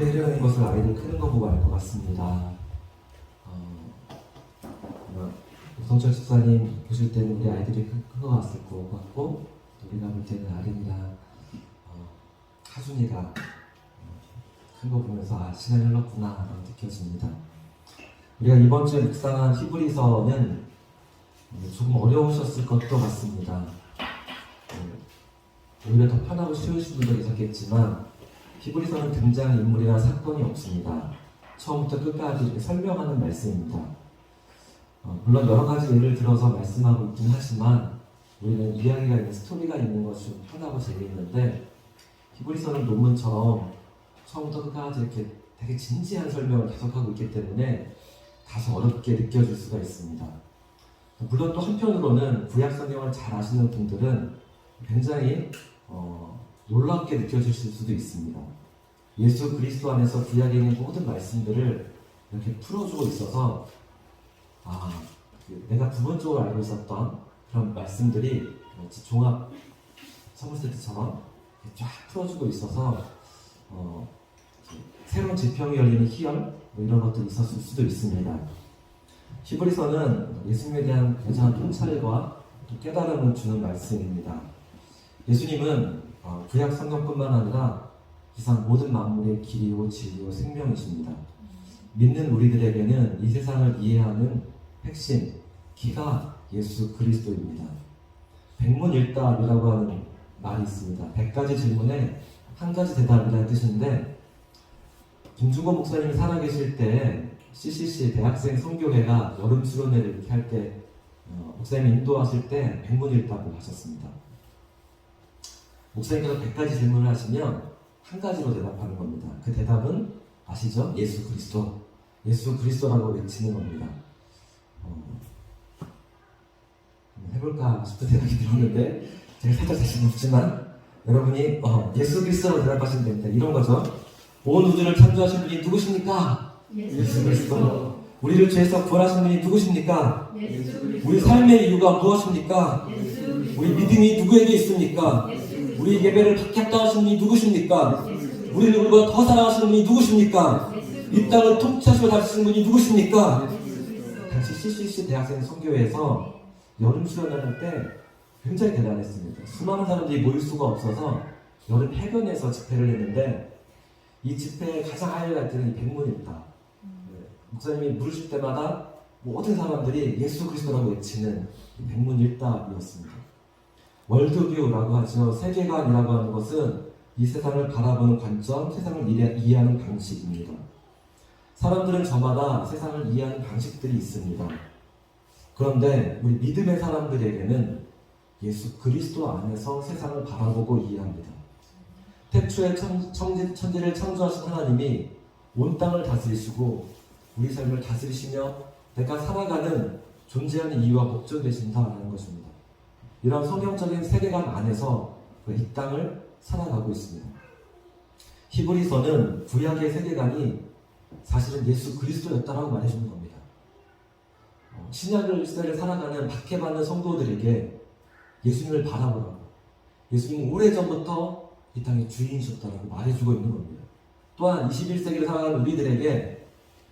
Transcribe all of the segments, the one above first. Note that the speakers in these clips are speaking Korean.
세월이 흐르는 것을 아이들 크는 거 보고 알 것 같습니다. 성철 집사님 보실 때는 우리 아이들이 큰 거 같을 것 같고, 우리가 볼 때는 아린이랑 하준이가 큰 거 보면서 시간이 흘렀구나 라고 느껴집니다. 우리가 이번 주에 묵상한 히브리서는 조금 어려우셨을 것도 같습니다. 오히려 더 편하고 쉬우신 분도 계셨겠지만 히브리서는 등장인물이나 사건이 없습니다. 처음부터 끝까지 이렇게 설명하는 말씀입니다. 물론 여러 가지 예를 들어서 말씀하고 있긴 하지만 우리는 이야기가 있는 스토리가 있는 것이 좀 편하고 재미있는데, 히브리서는 논문처럼 처음부터 끝까지 이렇게 되게 진지한 설명을 계속하고 있기 때문에 다소 어렵게 느껴질 수가 있습니다. 물론 또 한편으로는 구약 성경을 잘 아시는 분들은 굉장히 놀랍게 느껴지실 수도 있습니다. 예수 그리스도 안에서 구약에 있는 모든 말씀들을 이렇게 풀어주고 있어서 내가 부분적으로 알고 있었던 그런 말씀들이 종합 선물 세트처럼 쫙 풀어주고 있어서 새로운 지평이 열리는 희열 이런 것들이 있었을 수도 있습니다. 히브리서는 예수님에 대한 굉장한 통찰과 깨달음을 주는 말씀입니다. 예수님은 구약 성경뿐만 아니라 이상 모든 만물의 길이요 진리요 생명이십니다. 믿는 우리들에게는 이 세상을 이해하는 핵심, 키가 예수 그리스도입니다. 백문일답이라고 하는 말이 있습니다. 100가지 질문에 한 가지 대답이라는 뜻인데, 김중건 목사님이 살아계실 때 CCC 대학생 선교회가 여름 수련회를 이렇게 할 때 목사님이 인도하실 때 백문일답을 하셨습니다. 목사님께서 100가지 질문을 하시면 한 가지로 대답하는 겁니다. 그 대답은 아시죠? 예수 그리스도. 예수 그리스도라고 외치는 겁니다. 해볼까 싶은 생각이 들었는데 제가 살짝 자신 없지만 여러분이 예수 그리스도로 대답하시면 됩니다. 이런 거죠. 온 우주를 창조하신 분이 누구십니까? 예수 그리스도. 우리를 죄에서 구원하신 분이 누구십니까? 예수 그리스도. 우리 삶의 이유가 무엇입니까? 예수 그리스도. 우리 믿음이 누구에게 있습니까? 우리 예배를 받겠다 하신 분이 누구십니까? 우리를 우리보다 더 사랑하시는 분이 누구십니까? 이 땅을 통치하시고 다스리는 분이 누구십니까? 당시 CCC 대학생 선교회에서 여름 수련을 할 때 굉장히 대단했습니다. 수많은 사람들이 모일 수가 없어서 여름 해변에서 집회를 했는데, 이 집회의 가장 하이라이트는 이 백문일답. 목사님이 물으실 때마다 모든 사람들이 예수 그리스도라고 외치는 이 백문일답이었습니다. 월드뷰라고 하죠. 세계관이라고 하는 것은 이 세상을 바라보는 관점, 세상을 이해하는 방식입니다. 사람들은 저마다 세상을 이해하는 방식들이 있습니다. 그런데 우리 믿음의 사람들에게는 예수 그리스도 안에서 세상을 바라보고 이해합니다. 태초에 천지를 창조하신 하나님이 온 땅을 다스리시고 우리 삶을 다스리시며 내가 살아가는 존재하는 이유와 목적 되신다라는 것입니다. 이런 성경적인 세계관 안에서 이 땅을 살아가고 있습니다. 히브리서는 구약의 세계관이 사실은 예수 그리스도였다라고 말해주는 겁니다. 신약을 시대를 살아가는 박해받는 성도들에게 예수님을 바라보라고, 예수님은 오래전부터 이 땅의 주인이셨다라고 말해주고 있는 겁니다. 또한 21세기를 살아가는 우리들에게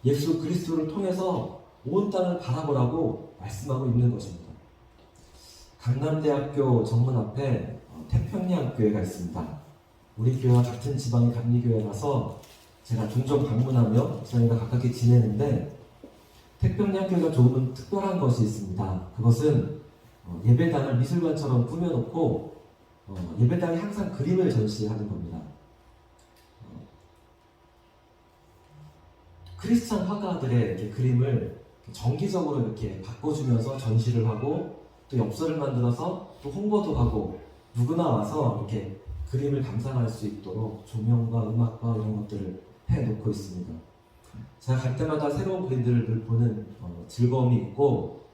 예수 그리스도를 통해서 온 땅을 바라보라고 말씀하고 있는 것입니다. 강남대학교 정문 앞에 태평양교회가 있습니다. 우리 교회와 같은 지방의 감리교회라서 제가 종종 방문하며 목사님과 가깝게 지내는데, 태평양교회가 조금은 특별한 것이 있습니다. 그것은 예배당을 미술관처럼 꾸며놓고 예배당에 항상 그림을 전시하는 겁니다. 크리스찬 화가들의 이렇게 그림을 정기적으로 이렇게 바꿔주면서 전시를 하고, 또 엽서를 만들어서 또 홍보도 하고, 누구나 와서 이렇게 그림을 감상할 수 있도록 조명과 음악과 이런 것들을 해놓고 있습니다. 제가 갈 때마다 새로운 그림들을 보는 즐거움이 있고,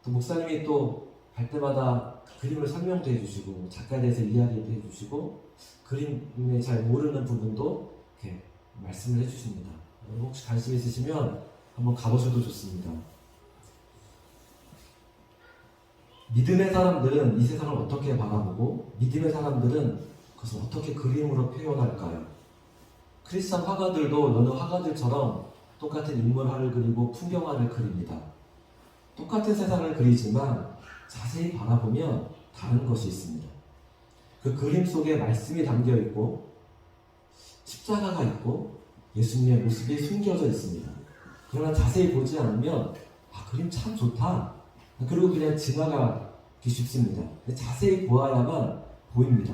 또 목사님이 또 갈 때마다 그림을 설명도 해주시고 작가에 대해서 이야기도 해주시고 그림에 잘 모르는 부분도 이렇게 말씀을 해주십니다. 혹시 관심 있으시면 한번 가보셔도 좋습니다. 믿음의 사람들은 이 세상을 어떻게 바라보고 믿음의 사람들은 그것을 어떻게 그림으로 표현할까요? 크리스천 화가들도 여느 화가들처럼 똑같은 인물화를 그리고 풍경화를 그립니다. 똑같은 세상을 그리지만 자세히 바라보면 다른 것이 있습니다. 그 그림 속에 말씀이 담겨 있고 십자가가 있고 예수님의 모습이 숨겨져 있습니다. 그러나 자세히 보지 않으면 그림 참 좋다. 그리고 그냥 지나가기 쉽습니다. 자세히 보아야만 보입니다.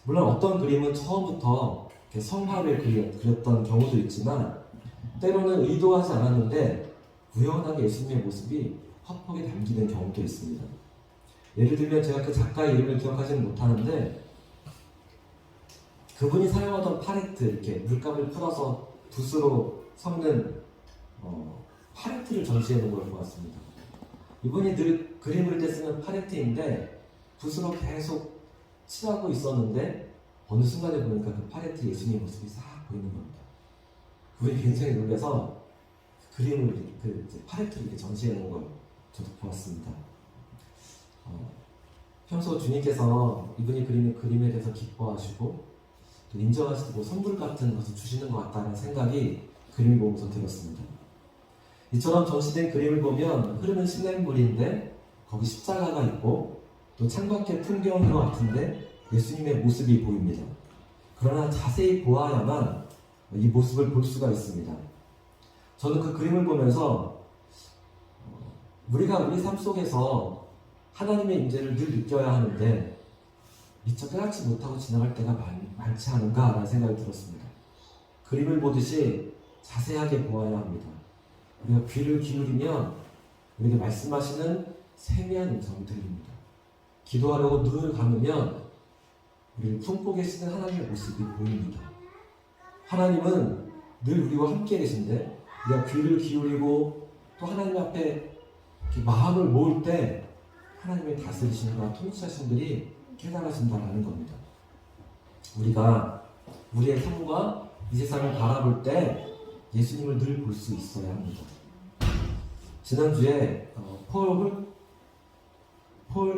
물론 어떤 그림은 처음부터 성화를 그렸던 경우도 있지만 때로는 의도하지 않았는데 우연하게 예수님의 모습이 화폭에 담기는 경우도 있습니다. 예를 들면 제가 그 작가의 이름을 기억하지는 못하는데 그분이 사용하던 팔레트, 이렇게 물감을 풀어서 붓으로 섞는 팔레트를 전시해 놓은 걸 보았습니다. 이분이 늘 그림 그릴 때 쓰는 팔레트인데 붓으로 계속 칠하고 있었는데 어느 순간에 보니까 그 팔레트 예수님의 모습이 싹 보이는 겁니다. 그분이 굉장히 놀라서 그림을, 팔레트를 이렇게 전시해 놓은 걸 저도 보았습니다. 평소 주님께서 이분이 그리는 그림에 대해서 기뻐하시고 또 인정하시고 선물 같은 것을 주시는 것 같다는 생각이 그림을 보면서 들었습니다. 이처럼 전시된 그림을 보면 흐르는 시냇물인데 거기 십자가가 있고 또 창밖의 풍경인 것 같은데 예수님의 모습이 보입니다. 그러나 자세히 보아야만 이 모습을 볼 수가 있습니다. 저는 그 그림을 보면서 우리가 우리 삶 속에서 하나님의 임재를 늘 느껴야 하는데 미처 깨닫지 못하고 지나갈 때가 많지 않은가라는 생각이 들었습니다. 그림을 보듯이 자세하게 보아야 합니다. 우리가 귀를 기울이면 우리에게 말씀하시는 세미한 음성이 들립니다. 기도하려고 눈을 감으면 우리를 품고 계시는 하나님의 모습이 보입니다. 하나님은 늘 우리와 함께 계신데 우리가 귀를 기울이고 또 하나님 앞에 마음을 모을 때 하나님의 다스리심과 통치하심들이 깨달아진다는 겁니다. 우리가 우리의 삶과 이 세상을 바라볼 때 예수님을 늘 볼 수 있어야 합니다. 지난주에 폴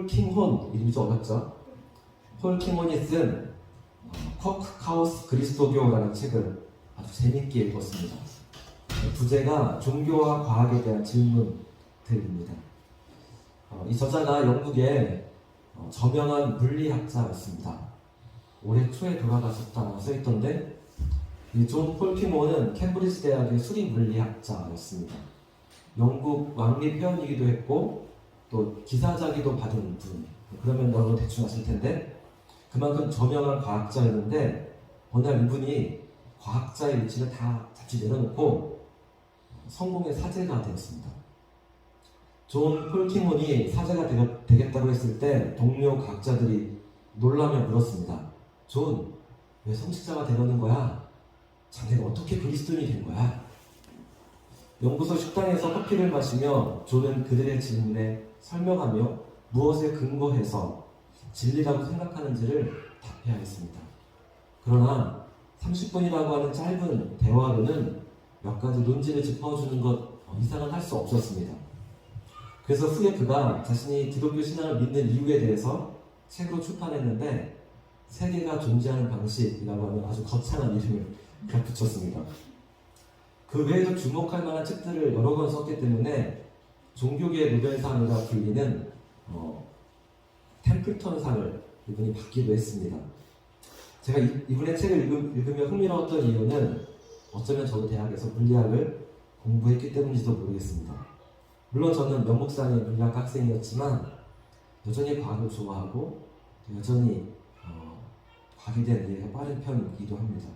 킹혼, 이름이 좀 어렵죠? 폴 킹혼이 쓴 쿼크하우스 그리스도교라는 책을 아주 재밌게 읽었습니다. 부제가 종교와 과학에 대한 질문들입니다. 이 저자가 영국의 저명한 물리학자였습니다. 올해 초에 돌아가셨다고 써있던데 이 존 폴 킹혼은 캠브리지 대학의 수리 물리학자였습니다. 영국 왕립 회원이기도 했고 또 기사자기도 받은 분. 그러면 여러분 대충 아실 텐데 그만큼 저명한 과학자였는데 어느 날 이분이 과학자의 위치를 다 잡지 내려놓고 성공의 사제가 되었습니다. 존 폴 킹혼이 사제가 되겠다고 했을 때 동료 과학자들이 놀라며 물었습니다. 존, 왜 성직자가 되려는 거야? 자네가 어떻게 그리스도인이 된 거야? 연구소 식당에서 커피를 마시며 존은 그들의 질문에 설명하며 무엇에 근거해서 진리라고 생각하는지를 답해야 했습니다. 그러나 30분이라고 하는 짧은 대화로는 몇 가지 논지를 짚어주는 것 이상은 할 수 없었습니다. 그래서 후에 그가 자신이 기독교 신앙을 믿는 이유에 대해서 책으로 출판했는데 세계가 존재하는 방식이라고 하는 아주 거창한 이름을 붙였습니다. 그 외에도 주목할 만한 책들을 여러 권 썼기 때문에 종교계의 노벨상이라 불리는 템플턴상을 이분이 받기도 했습니다. 제가 이분의 책을 읽으며 흥미로웠던 이유는 어쩌면 저도 대학에서 물리학을 공부했기 때문인지도 모르겠습니다. 물론 저는 명목상의 물리학 학생이었지만 여전히 과학을 좋아하고 여전히 과학에 대한 이해가 빠른 편이기도 합니다.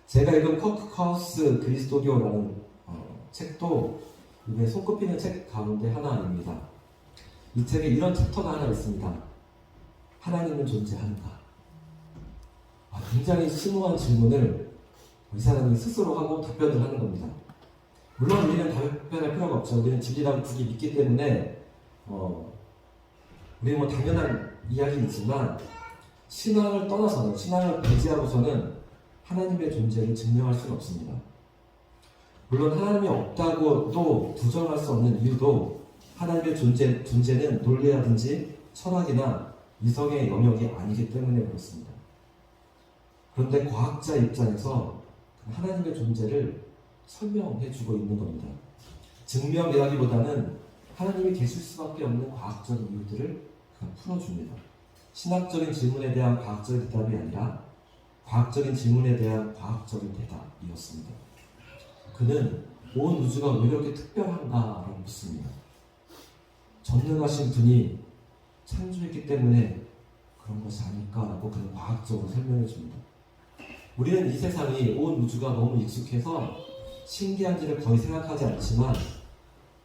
제가 읽은 쿼크하우스 그리스도교라는 책도 이번에 손꼽히는 책 가운데 하나 아닙니다. 이 책에 이런 챕터가 하나 있습니다. 하나님은 존재하는가? 굉장히 심오한 질문을 이 사람이 스스로 하고 답변을 하는 겁니다. 물론 우리는 답변할 필요가 없죠. 우리는 진리라고 굳이 믿기 때문에 우리는 당연한 이야기이지만 신앙을 떠나서는, 신앙을 배제하고서는 하나님의 존재를 증명할 수는 없습니다. 물론 하나님이 없다고도 부정할 수 없는 이유도 하나님의 존재는 논리라든지 철학이나 이성의 영역이 아니기 때문에 그렇습니다. 그런데 과학자 입장에서 하나님의 존재를 설명해주고 있는 겁니다. 증명이라기보다는 하나님이 계실 수밖에 없는 과학적인 이유들을 그가 풀어줍니다. 신학적인 질문에 대한 과학적인 대답이 아니라 과학적인 질문에 대한 과학적인 대답이었습니다. 그는 온 우주가 왜 이렇게 특별한가라고 묻습니다. 전능하신 분이 창조했기 때문에 그런 것이 아닐까라고 그는 과학적으로 설명해 줍니다. 우리는 이 세상이 온 우주가 너무 익숙해서 신기한지를 거의 생각하지 않지만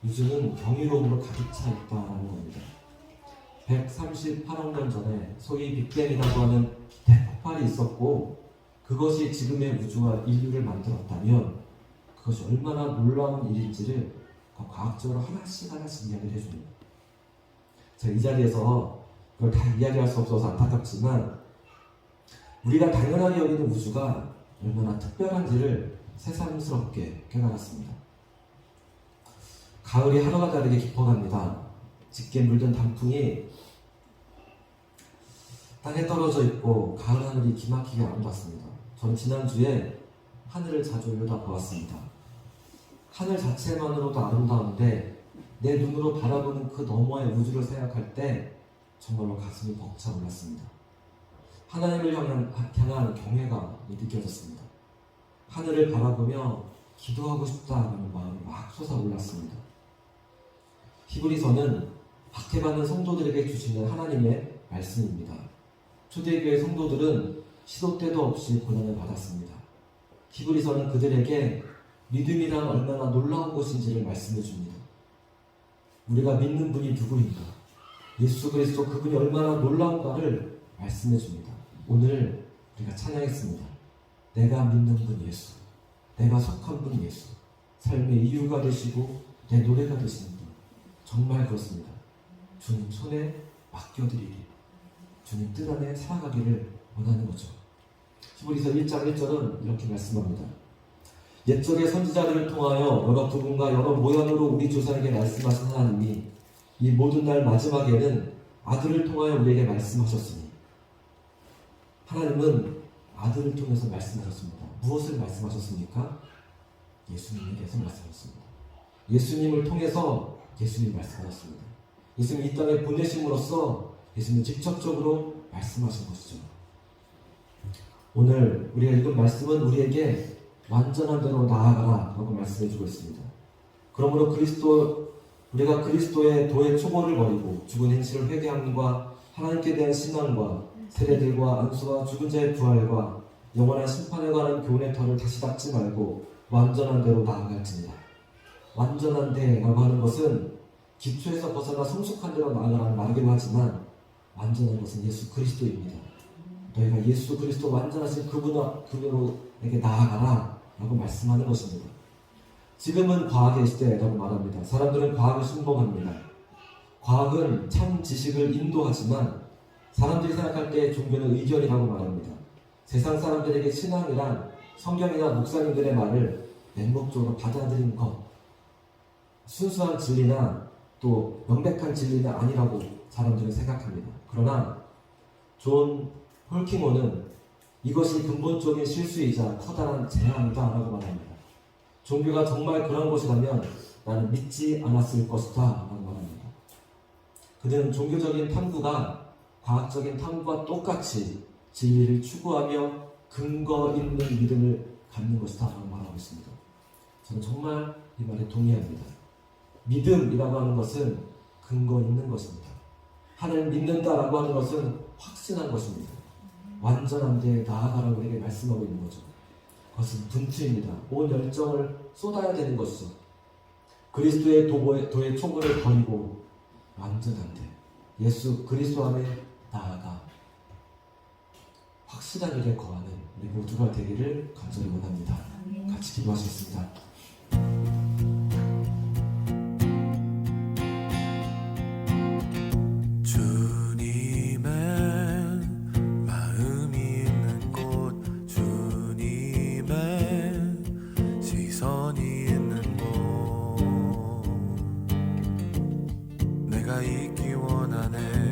우주는 경이로움으로 가득 차 있다는 겁니다. 138억 년 전에 소위 빅뱅이라고 하는 대폭발이 있었고 그것이 지금의 우주와 인류를 만들었다면 그것이 얼마나 놀라운 일인지를 과학적으로 하나씩 이야기를 해줍니다. 제가 이 자리에서 그걸 다 이야기할 수 없어서 안타깝지만 우리가 당연하게 여기는 우주가 얼마나 특별한지를 새삼스럽게 깨달았습니다. 가을이 하루가 다르게 깊어갑니다. 짙게 물든 단풍이 땅에 떨어져 있고 가을 하늘이 기막히게 아름답습니다. 저는 지난주에 하늘을 자주 올려다보았습니다. 하늘 자체만으로도 아름다운데 내 눈으로 바라보는 그 너머의 우주를 생각할 때 정말로 가슴이 벅차올랐습니다. 하나님을 향한 경외가 느껴졌습니다. 하늘을 바라보며 기도하고 싶다는 마음이 막 솟아올랐습니다. 히브리서는 박해받는 성도들에게 주시는 하나님의 말씀입니다. 초대교회 성도들은 시도 때도 없이 고난을 받았습니다. 히브리서는 그들에게 믿음이란 얼마나 놀라운 것인지를 말씀해 줍니다. 우리가 믿는 분이 누구인가? 예수 그리스도 그분이 얼마나 놀라운가를 말씀해 줍니다. 오늘 우리가 찬양했습니다. 내가 믿는 분 예수, 내가 속한 분 예수, 삶의 이유가 되시고 내 노래가 되시는 분, 정말 그렇습니다. 주님 손에 맡겨드리리, 주님 뜻 안에 살아가기를 원하는 거죠. 히브리서 1장 1절은 이렇게 말씀합니다. 옛적의 선지자들을 통하여 여러 부분과 여러 모양으로 우리 조상에게 말씀하신 하나님이 이 모든 날 마지막에는 아들을 통하여 우리에게 말씀하셨으니, 하나님은 아들을 통해서 말씀하셨습니다. 무엇을 말씀하셨습니까? 예수님에 대해서 말씀하셨습니다. 예수님을 통해서 예수님이 말씀하셨습니다. 예수님 이 땅에 보내심으로써 예수님이 직접적으로 말씀하신 것이죠. 오늘 우리가 읽은 말씀은 우리에게 완전한 대로 나아가라 라고 말씀해주고 있습니다. 그러므로 우리가 그리스도의 도의 초보를 버리고 죽은 행실을 회개함과 하나님께 대한 신앙과 세례들과 안수와 죽은 자의 부활과 영원한 심판에 관한 교훈의 털을 다시 닦지 말고 완전한 대로 나아갈지니라. 완전한 대라고 하는 것은 기초에서 벗어나 성숙한 대로 나아가라는 말이기도 하지만 완전한 것은 예수 그리스도입니다. 너희가 예수 그리스도 완전하신 그분에게 나아가라 라고 말씀하는 것입니다. 지금은 과학의 시대라고 말합니다. 사람들은 과학을 신봉합니다. 과학은 참 지식을 인도하지만 사람들이 생각할 때 종교는 의견이라고 말합니다. 세상 사람들에게 신앙이란 성경이나 목사님들의 말을 맹목적으로 받아들인 것, 순수한 진리나 또 명백한 진리는 아니라고 사람들은 생각합니다. 그러나 존 홀킹호는 이것이 근본적인 실수이자 커다란 재앙이다 라고 말합니다. 종교가 정말 그런 것이라면 나는 믿지 않았을 것이다 라고 말합니다. 그는 종교적인 탐구가 과학적인 탐구와 똑같이 진리를 추구하며 근거 있는 믿음을 갖는 것이다 라고 말하고 있습니다. 저는 정말 이 말에 동의합니다. 믿음이라고 하는 것은 근거 있는 것입니다. 하나님을 믿는다라고 하는 것은 확신한 것입니다. 완전한 데 나아가라고 우리에게 말씀하고 있는 거죠. 그것은 분투입니다. 온 열정을 쏟아야 되는 것이죠. 그리스도의 도의 초보를 버리고 완전한 데 예수 그리스도 안에 나아가 확실한 일에 거하는 우리 모두가 되기를 간절히 원합니다. 같이 기도하시겠습니다. 내가 있기 원하네.